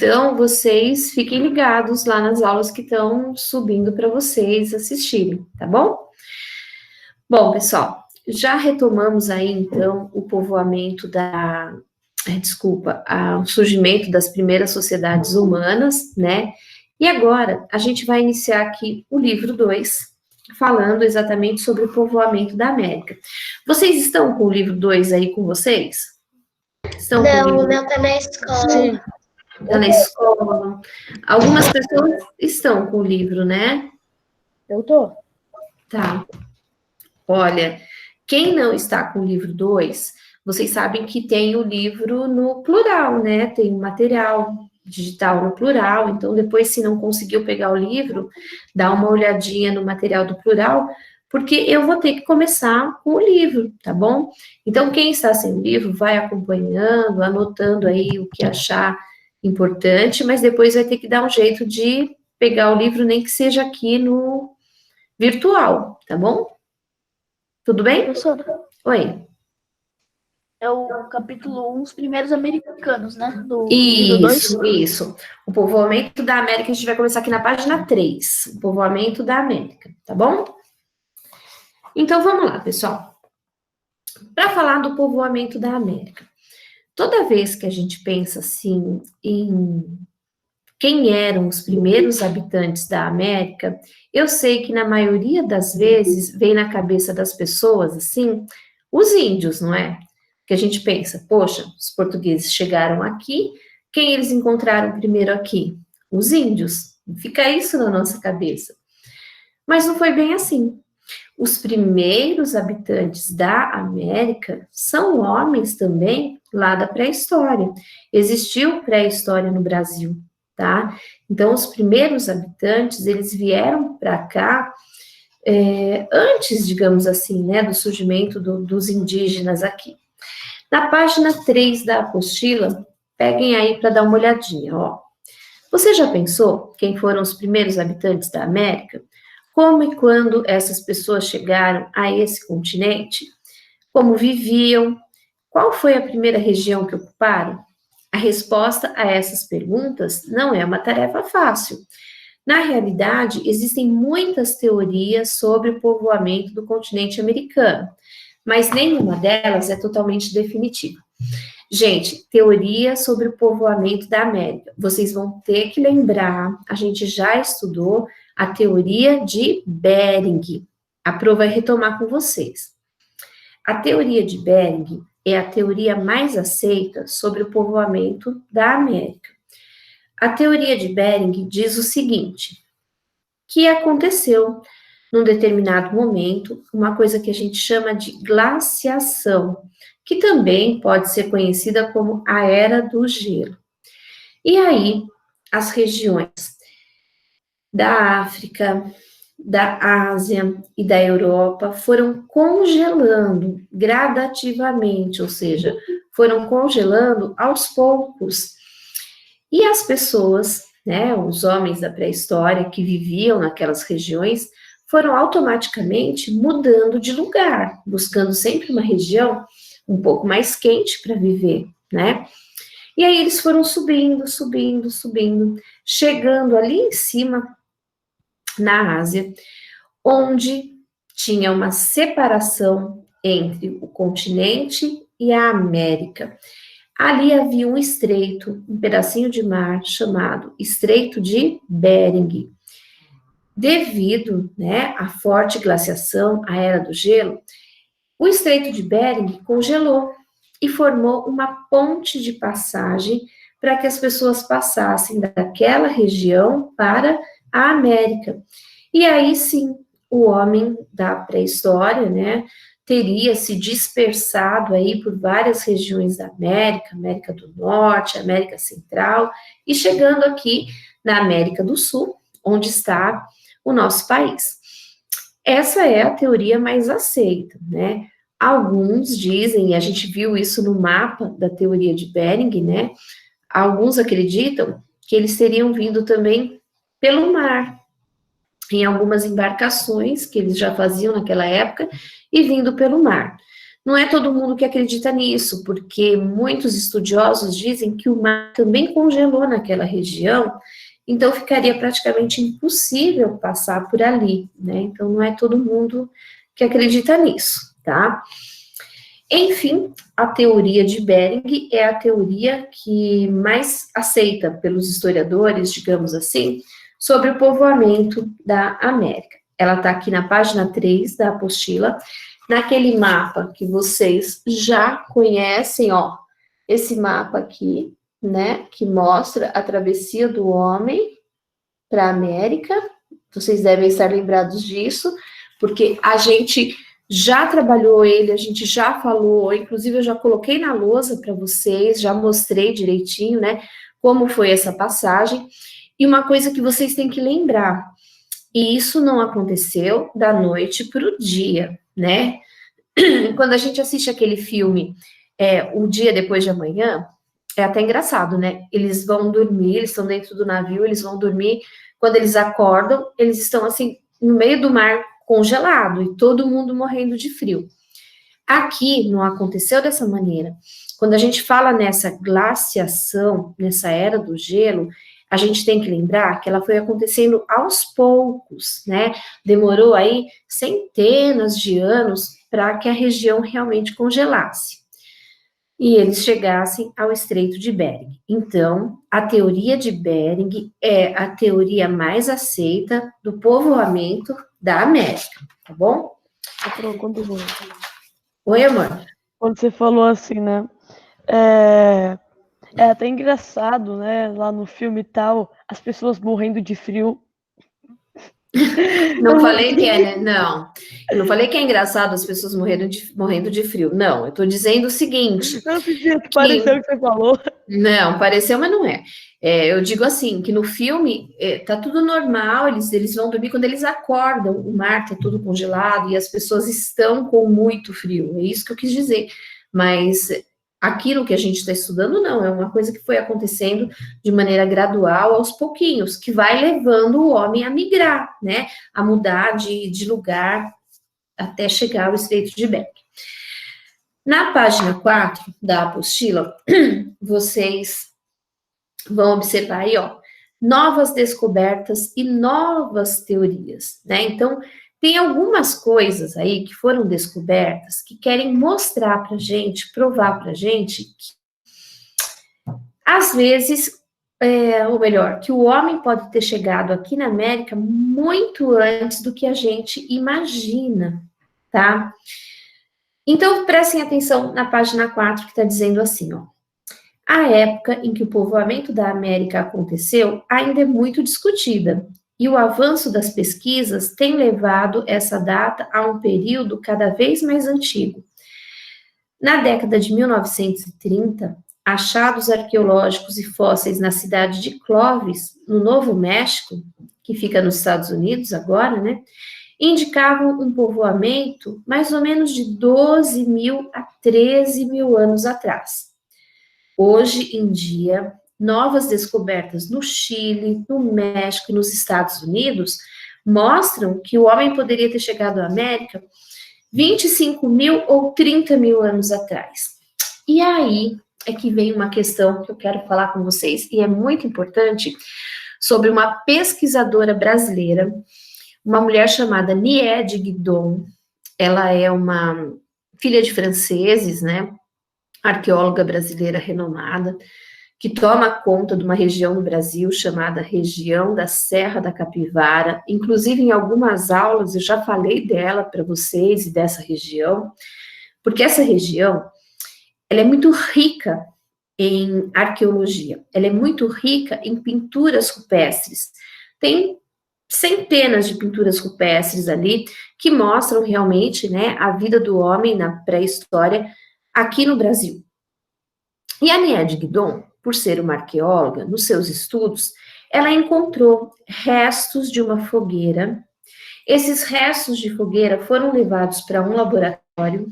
Então, vocês fiquem ligados lá nas aulas que estão subindo para vocês assistirem, tá bom? Bom, pessoal, já retomamos aí, então, o povoamento o surgimento das primeiras sociedades humanas, né? E agora, a gente vai iniciar aqui o livro 2, falando exatamente sobre o povoamento da América. Vocês estão com o livro 2 aí com vocês? Estão com o Não, livro... o meu tá na escola. Sim. Tá na escola. Algumas pessoas estão com o livro, né? Eu tô. Tá. Olha, quem não está com o livro 2, vocês sabem que tem o livro no plural, né? Tem o material digital no plural. Então, depois, se não conseguiu pegar o livro, dá uma olhadinha no material do plural, porque eu vou ter que começar com o livro, tá bom? Então, quem está sem o livro, vai acompanhando, anotando aí o que achar importante, mas depois vai ter que dar um jeito de pegar o livro, nem que seja aqui no virtual, tá bom? Tudo bem? Professora, Oi. é o capítulo 1, os primeiros americanos, né? Do livro 2. Isso. O povoamento da América, a gente vai começar aqui na página 3. O povoamento da América, tá bom? Então, vamos lá, pessoal. Para falar do povoamento da América, toda vez que a gente pensa assim em quem eram os primeiros habitantes da América, eu sei que na maioria das vezes vem na cabeça das pessoas, assim, os índios, não é? Que a gente pensa, poxa, os portugueses chegaram aqui, quem eles encontraram primeiro aqui? Os índios. Fica isso na nossa cabeça. Mas não foi bem assim. Os primeiros habitantes da América são homens também lá da pré-história. Existiu pré-história no Brasil, tá? Então, os primeiros habitantes, eles vieram para cá antes, digamos assim, né, do surgimento dos indígenas aqui. Na página 3 da apostila, peguem aí para dar uma olhadinha, ó. Você já pensou quem foram os primeiros habitantes da América? Como e quando essas pessoas chegaram a esse continente? Como viviam? Qual foi a primeira região que ocuparam? A resposta a essas perguntas não é uma tarefa fácil. Na realidade, existem muitas teorias sobre o povoamento do continente americano, mas nenhuma delas é totalmente definitiva. Gente, teoria sobre o povoamento da América. Vocês vão ter que lembrar, a gente já estudou a teoria de Bering. A Pro vai retomar com vocês. A teoria de Bering é a teoria mais aceita sobre o povoamento da América. A teoria de Bering diz o seguinte, que aconteceu num determinado momento, uma coisa que a gente chama de glaciação, que também pode ser conhecida como a Era do Gelo. E aí, as regiões da África, da Ásia e da Europa foram congelando gradativamente, ou seja, foram congelando aos poucos. E as pessoas, né, os homens da pré-história que viviam naquelas regiões, foram automaticamente mudando de lugar, buscando sempre uma região um pouco mais quente para viver, né? E aí eles foram subindo, chegando ali em cima, na Ásia, onde tinha uma separação entre o continente e a América. Ali havia um estreito, um pedacinho de mar chamado Estreito de Bering. Devido, né, à forte glaciação, à Era do Gelo, o Estreito de Bering congelou e formou uma ponte de passagem para que as pessoas passassem daquela região para a América. E aí sim, o homem da pré-história, né, teria se dispersado aí por várias regiões da América, América do Norte, América Central, e chegando aqui na América do Sul, onde está o nosso país. Essa é a teoria mais aceita, né? Alguns dizem, e a gente viu isso no mapa da teoria de Bering, né? Alguns acreditam que eles teriam vindo também pelo mar, em algumas embarcações que eles já faziam naquela época, e vindo pelo mar. não é todo mundo que acredita nisso, porque muitos estudiosos dizem que o mar também congelou naquela região, então ficaria praticamente impossível passar por ali, né? Então não é todo mundo que acredita nisso, tá? Enfim, a teoria de Bering é a teoria que mais aceita pelos historiadores, digamos assim, sobre o povoamento da América. Ela está aqui na página 3 da apostila, naquele mapa que vocês já conhecem, ó, esse mapa aqui, né, que mostra a travessia do homem para a América. Vocês devem estar lembrados disso, porque a gente já trabalhou ele, a gente já falou, inclusive eu já coloquei na lousa para vocês, já mostrei direitinho, né, como foi essa passagem. E uma coisa que vocês têm que lembrar, e isso não aconteceu da noite para o dia, né? Quando a gente assiste aquele filme, O Dia Depois de Amanhã, é até engraçado, né? Eles vão dormir, eles estão dentro do navio, eles vão dormir, quando eles acordam, eles estão assim, no meio do mar congelado, e todo mundo morrendo de frio. Aqui não aconteceu dessa maneira. Quando a gente fala nessa glaciação, nessa era do gelo, a gente tem que lembrar que ela foi acontecendo aos poucos, né? Demorou aí centenas de anos para que a região realmente congelasse e eles chegassem ao Estreito de Bering. Então, a teoria de Bering é a teoria mais aceita do povoamento da América, tá bom? Oi, amor. Quando você falou assim, né? É até engraçado, né? Lá no filme e tal, as pessoas morrendo de frio. Não falei que é, né? Não. Eu não falei que é engraçado as pessoas morrendo de frio. Não, eu tô dizendo o seguinte. Não, que pareceu que você falou. Não, pareceu, mas não é. Eu digo assim, que no filme tá tudo normal, eles vão dormir quando eles acordam, o mar tá tudo congelado e as pessoas estão com muito frio. É isso que eu quis dizer. Mas aquilo que a gente está estudando, não, é uma coisa que foi acontecendo de maneira gradual, aos pouquinhos, que vai levando o homem a migrar, né? A mudar de lugar até chegar ao Estreito de Bering. Na página 4 da apostila, vocês vão observar aí, ó, novas descobertas e novas teorias, né? Então, tem algumas coisas aí que foram descobertas que querem mostrar pra gente, provar pra gente que, às vezes, ou melhor, que o homem pode ter chegado aqui na América muito antes do que a gente imagina, tá? Então, prestem atenção na página 4, que está dizendo assim, ó. A época em que o povoamento da América aconteceu ainda é muito discutida, e o avanço das pesquisas tem levado essa data a um período cada vez mais antigo. Na década de 1930, achados arqueológicos e fósseis na cidade de Clovis, no Novo México, que fica nos Estados Unidos agora, né, indicavam um povoamento mais ou menos de 12 mil a 13 mil anos atrás. Hoje em dia, novas descobertas no Chile, no México e nos Estados Unidos mostram que o homem poderia ter chegado à América 25 mil ou 30 mil anos atrás. E aí é que vem uma questão que eu quero falar com vocês, e é muito importante, sobre uma pesquisadora brasileira, uma mulher chamada Niede Guidon. Ela é uma filha de franceses, né, arqueóloga brasileira renomada, que toma conta de uma região no Brasil chamada região da Serra da Capivara. Inclusive, em algumas aulas, eu já falei dela para vocês e dessa região, porque essa região, ela é muito rica em arqueologia, ela é muito rica em pinturas rupestres. Tem centenas de pinturas rupestres ali que mostram realmente, né, a vida do homem na pré-história aqui no Brasil. E a Niede Guidon, por ser uma arqueóloga, nos seus estudos, ela encontrou restos de uma fogueira. Esses restos de fogueira foram levados para um laboratório,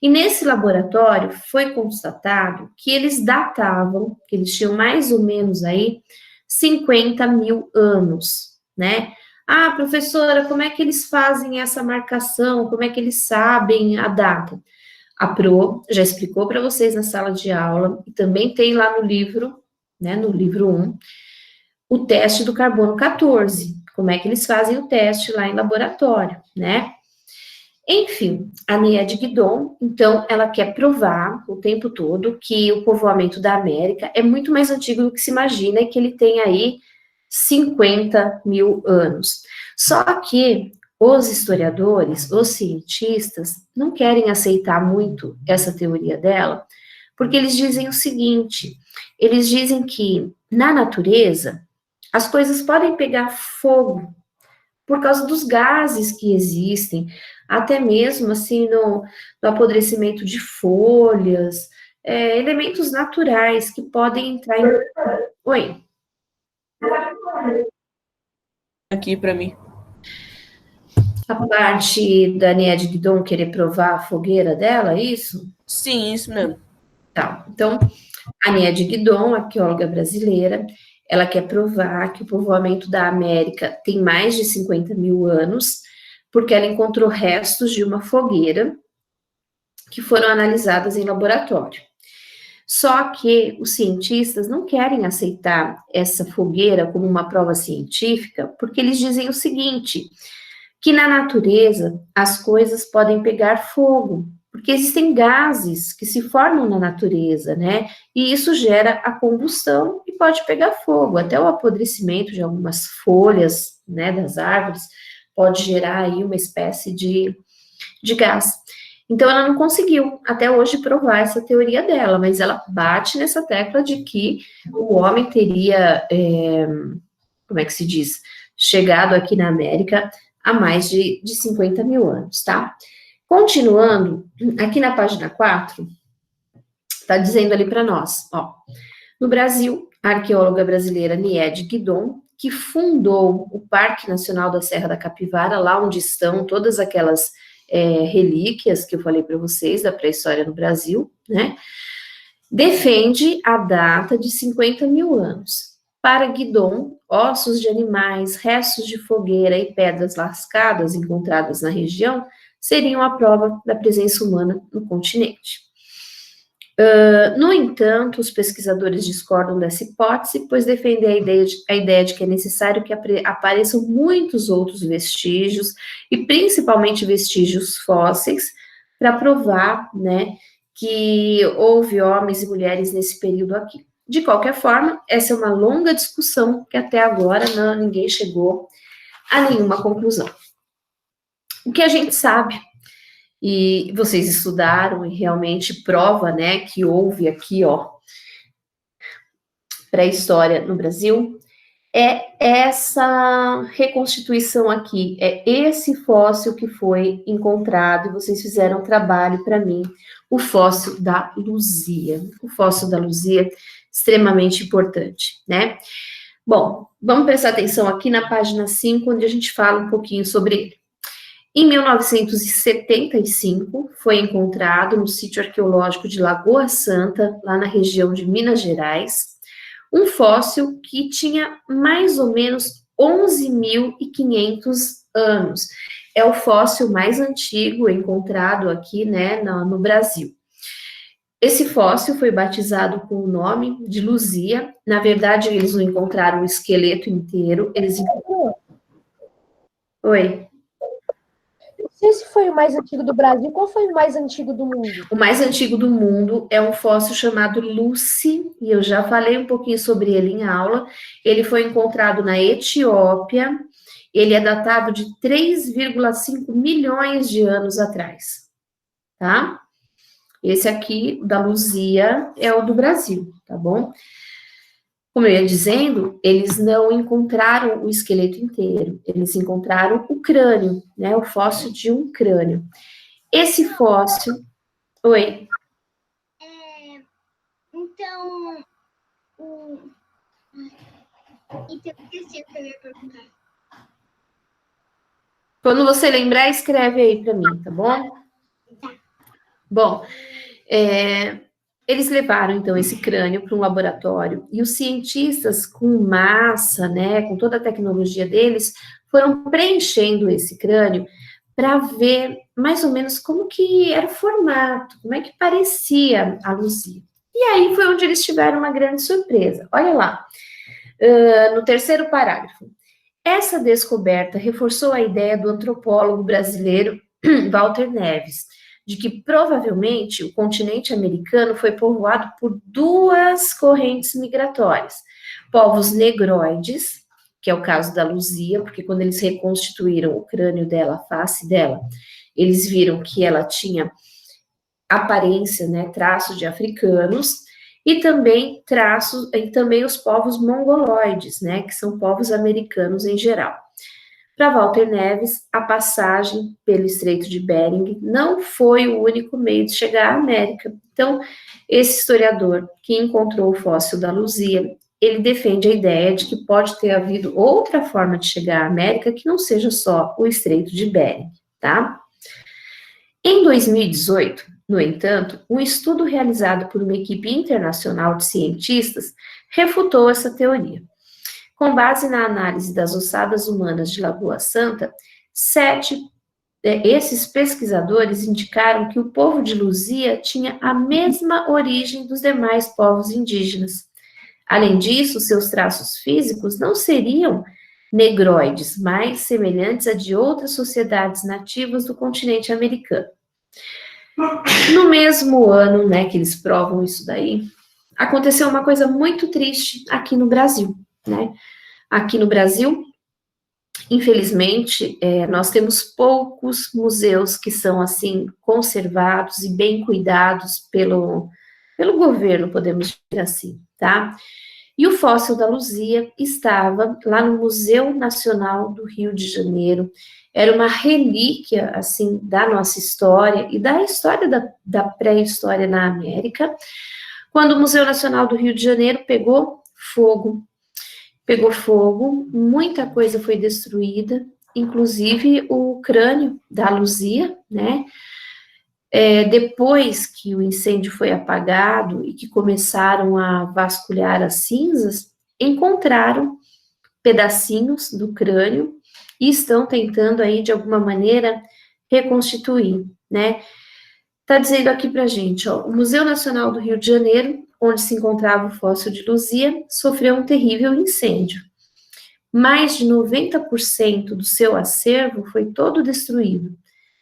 e nesse laboratório foi constatado que eles datavam, que eles tinham mais ou menos aí 50 mil anos, né? Ah, professora, como é que eles fazem essa marcação? Como é que eles sabem a data? A Pro já explicou para vocês na sala de aula, e também tem lá no livro, né, no livro 1, o teste do carbono 14, como é que eles fazem o teste lá em laboratório, né? Enfim, a Nied Guidon, então, ela quer provar o tempo todo que o povoamento da América é muito mais antigo do que se imagina, e que ele tem aí 50 mil anos. Só que os historiadores, os cientistas, não querem aceitar muito essa teoria dela, porque eles dizem o seguinte, eles dizem que na natureza as coisas podem pegar fogo por causa dos gases que existem, até mesmo assim no apodrecimento de folhas, elementos naturais que podem entrar em... Oi? Aqui para mim. A parte da Nied Guidon querer provar a fogueira dela, é isso? Sim, isso mesmo. Tá, então, a Nied Guidon, arqueóloga brasileira, ela quer provar que o povoamento da América tem mais de 50 mil anos, porque ela encontrou restos de uma fogueira que foram analisadas em laboratório. Só que os cientistas não querem aceitar essa fogueira como uma prova científica, porque eles dizem o seguinte, que na natureza as coisas podem pegar fogo, porque existem gases que se formam na natureza, né? E isso gera a combustão e pode pegar fogo. Até o apodrecimento de algumas folhas, né, das árvores pode gerar aí uma espécie de gás. Então, ela não conseguiu, até hoje, provar essa teoria dela, mas ela bate nessa tecla de que o homem teria, como é que se diz, chegado aqui na América há mais de 50 mil anos, tá? Continuando, aqui na página 4, está dizendo ali para nós, ó, no Brasil, a arqueóloga brasileira Nied Guidon, que fundou o Parque Nacional da Serra da Capivara, lá onde estão todas aquelas relíquias que eu falei para vocês da pré-história no Brasil, né, defende a data de 50 mil anos. Para Guidon, ossos de animais, restos de fogueira e pedras lascadas encontradas na região seriam a prova da presença humana no continente. No entanto, os pesquisadores discordam dessa hipótese, pois defendem a ideia de que é necessário que apareçam muitos outros vestígios, e principalmente vestígios fósseis, para provar, né, que houve homens e mulheres nesse período aqui. De qualquer forma, essa é uma longa discussão que até agora ninguém chegou a nenhuma conclusão. O que a gente sabe, e vocês estudaram e realmente prova, né, que houve aqui, ó, pré-história no Brasil, é essa reconstituição aqui, é esse fóssil que foi encontrado, e vocês fizeram um trabalho para mim, o fóssil da Luzia. O fóssil da Luzia, extremamente importante, né? Bom, vamos prestar atenção aqui na página 5, onde a gente fala um pouquinho sobre ele. Em 1975, foi encontrado no sítio arqueológico de Lagoa Santa, lá na região de Minas Gerais, um fóssil que tinha mais ou menos 11.500 anos. É o fóssil mais antigo encontrado aqui, né, no Brasil. Esse fóssil foi batizado com o nome de Luzia. Na verdade, eles não encontraram o esqueleto inteiro. Oi? Não sei se foi o mais antigo do Brasil. Qual foi o mais antigo do mundo? O mais antigo do mundo é um fóssil chamado Lucy, e eu já falei um pouquinho sobre ele em aula. Ele foi encontrado na Etiópia. Ele é datado de 3,5 milhões de anos atrás, tá? Esse aqui, da Luzia, é o do Brasil, tá bom? Como eu ia dizendo, eles não encontraram o esqueleto inteiro, eles encontraram o crânio, né, o fóssil de um crânio. Esse fóssil... Oi? Então, esqueci o que eu ia perguntar. Quando você lembrar, escreve aí para mim, tá bom? Bom, eles levaram, então, esse crânio para um laboratório, e os cientistas, com massa, né, com toda a tecnologia deles, foram preenchendo esse crânio para ver mais ou menos como que era o formato, como é que parecia a Luzia. E aí foi onde eles tiveram uma grande surpresa. Olha lá, no terceiro parágrafo. Essa descoberta reforçou a ideia do antropólogo brasileiro Walter Neves, de que provavelmente o continente americano foi povoado por duas correntes migratórias, povos negroides, que é o caso da Luzia, porque quando eles reconstituíram o crânio dela, a face dela, eles viram que ela tinha aparência, né, traços de africanos, e também os povos mongoloides, né, que são povos americanos em geral. Para Walter Neves, a passagem pelo Estreito de Bering não foi o único meio de chegar à América. Então, esse historiador que encontrou o fóssil da Luzia, ele defende a ideia de que pode ter havido outra forma de chegar à América que não seja só o Estreito de Bering, tá? Em 2018, no entanto, um estudo realizado por uma equipe internacional de cientistas refutou essa teoria. Com base na análise das ossadas humanas de Lagoa Santa, esses pesquisadores indicaram que o povo de Luzia tinha a mesma origem dos demais povos indígenas. Além disso, seus traços físicos não seriam negroides, mas semelhantes a de outras sociedades nativas do continente americano. No mesmo ano, né, que eles provam isso daí, aconteceu uma coisa muito triste aqui no Brasil, né? Aqui no Brasil, infelizmente, nós temos poucos museus que são, assim, conservados e bem cuidados pelo governo, podemos dizer assim, tá? E o fóssil da Luzia estava lá no Museu Nacional do Rio de Janeiro. Era uma relíquia, assim, da nossa história e da história da pré-história na América, quando o Museu Nacional do Rio de Janeiro pegou fogo, muita coisa foi destruída, inclusive o crânio da Luzia, né? Depois que o incêndio foi apagado e que começaram a vasculhar as cinzas, encontraram pedacinhos do crânio e estão tentando aí, de alguma maneira, reconstituir, né? Tá dizendo aqui pra gente, ó, o Museu Nacional do Rio de Janeiro, onde se encontrava o fóssil de Luzia, sofreu um terrível incêndio. Mais de 90% do seu acervo foi todo destruído.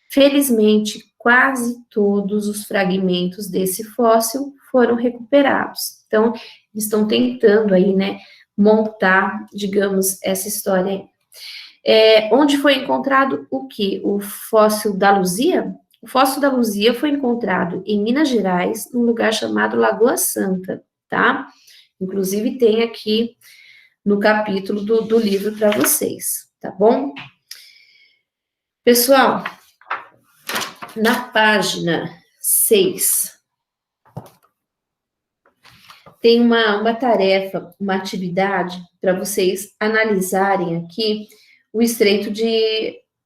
Felizmente, quase todos os fragmentos desse fóssil foram recuperados. Então, eles estão tentando aí, né, montar, digamos, essa história aí. Onde foi encontrado o quê? O fóssil da Luzia? O fóssil da Luzia foi encontrado em Minas Gerais, num lugar chamado Lagoa Santa, tá? Inclusive tem aqui no capítulo do livro para vocês, tá bom? Pessoal, na página 6, tem uma tarefa, uma atividade para vocês analisarem aqui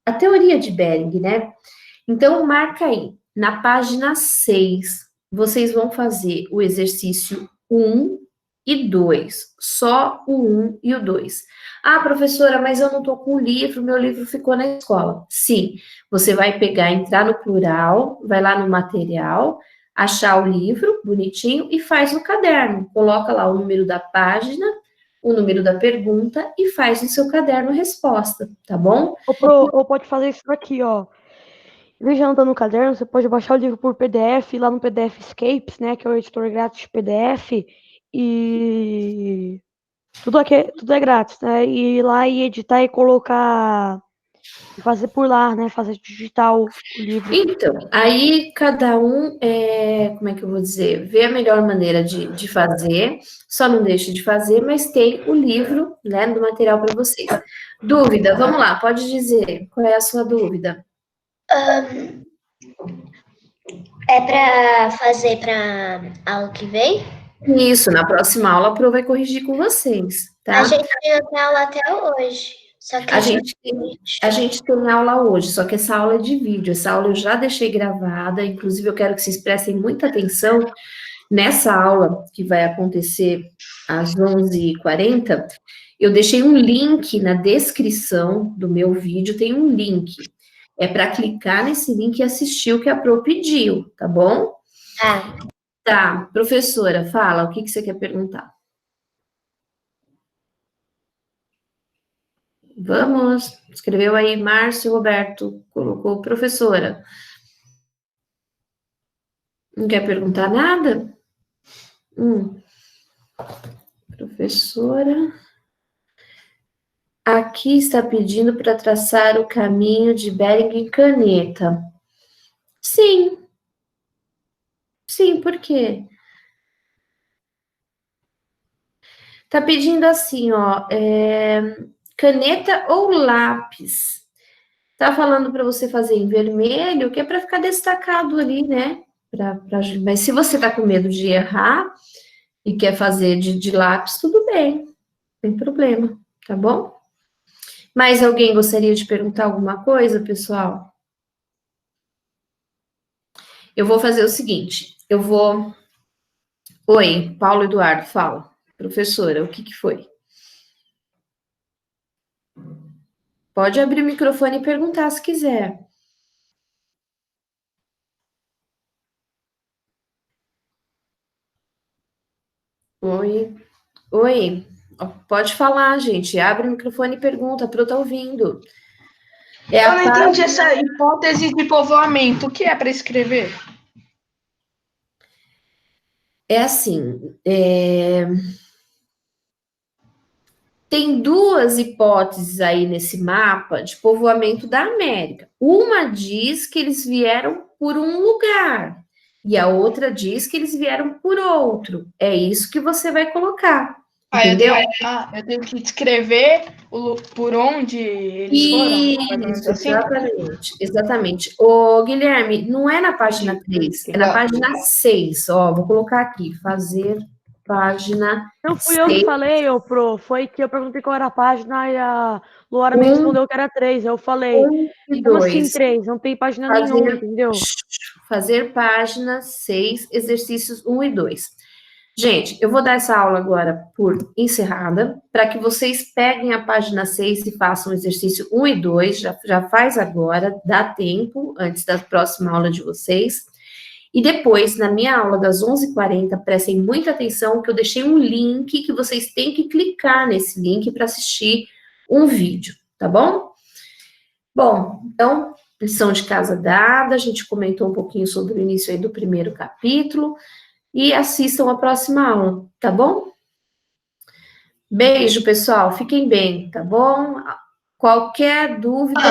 a teoria de Bering, né? Então, marca aí, na página 6, vocês vão fazer o exercício 1 e 2, só o 1 e o 2. Ah, professora, mas eu não estou com o livro, meu livro ficou na escola. Sim, você vai pegar, entrar no plural, vai lá no material, achar o livro bonitinho e faz no caderno. Coloca lá o número da página, o número da pergunta e faz no seu caderno resposta, tá bom? Ou pode fazer isso aqui, ó. Em vez de anotar no caderno, você pode baixar o livro por PDF, lá no PDF Escapes, né, que é o editor grátis de PDF, e tudo é grátis, né, e ir lá e editar e colocar, e fazer por lá, né, fazer digital o livro. Então, aí cada um, como é que eu vou dizer, vê a melhor maneira de fazer, só não deixe de fazer, mas tem o livro, né, do material para vocês. Dúvida, vamos lá, pode dizer, qual é a sua dúvida? É para fazer para aula que vem? Isso, na próxima aula a Pro vai corrigir com vocês, tá? A gente tem aula até hoje. Só que A gente tem aula hoje, só que essa aula é de vídeo, essa aula eu já deixei gravada, inclusive eu quero que vocês prestem muita atenção nessa aula que vai acontecer às 11h40, eu deixei um link na descrição do meu vídeo, tem um link. É para clicar nesse link e assistir o que a Pro pediu, tá bom? Tá. Tá, professora, fala, o que você quer perguntar? Vamos, escreveu aí Márcio Roberto, colocou professora. Não quer perguntar nada? Professora. Aqui está pedindo para traçar o caminho de Bering em caneta. Sim. Sim, por quê? Tá pedindo assim, ó, caneta ou lápis. Tá falando para você fazer em vermelho, que é para ficar destacado ali, né? Mas se você tá com medo de errar e quer fazer de lápis, tudo bem, não tem problema, tá bom? Mais alguém gostaria de perguntar alguma coisa, pessoal? Eu vou fazer o seguinte, Oi, Paulo Eduardo, fala. Professora, o que foi? Pode abrir o microfone e perguntar se quiser. Oi. Pode falar, gente. Abre o microfone e pergunta. A Pro tá ouvindo. Eu não entendi essa hipótese de povoamento. O que é para escrever? É assim, tem duas hipóteses aí nesse mapa de povoamento da América. Uma diz que eles vieram por um lugar e a outra diz que eles vieram por outro. É isso que você vai colocar, entendeu? Eu tenho que descrever por onde eles foram? Isso, Assim? exatamente. Ô, Guilherme, não é na página 3, é na página 6. Ó, vou colocar aqui, fazer página Não fui eu que falei, ô Pro, foi que eu perguntei qual era a página e a Luara me respondeu que era 3. Eu falei, como assim 3? Não tem página nenhuma, entendeu? Fazer página 6, exercícios 1 e 2. Gente, eu vou dar essa aula agora por encerrada, para que vocês peguem a página 6 e façam o exercício 1 e 2, já faz agora, dá tempo, antes da próxima aula de vocês. E depois, na minha aula das 11h40, prestem muita atenção, que eu deixei um link que vocês têm que clicar nesse link para assistir um vídeo, tá bom? Bom, então, lição de casa dada, a gente comentou um pouquinho sobre o início aí do primeiro capítulo, e assistam a próxima aula, tá bom? Beijo, pessoal, fiquem bem, tá bom? Qualquer dúvida,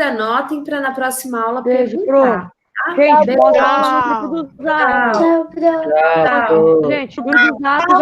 anotem para na próxima aula perguntar. Tá? Gente, posta lá no grupo do Zap. Tchau, Pro. Gente, o grupo do Zap vai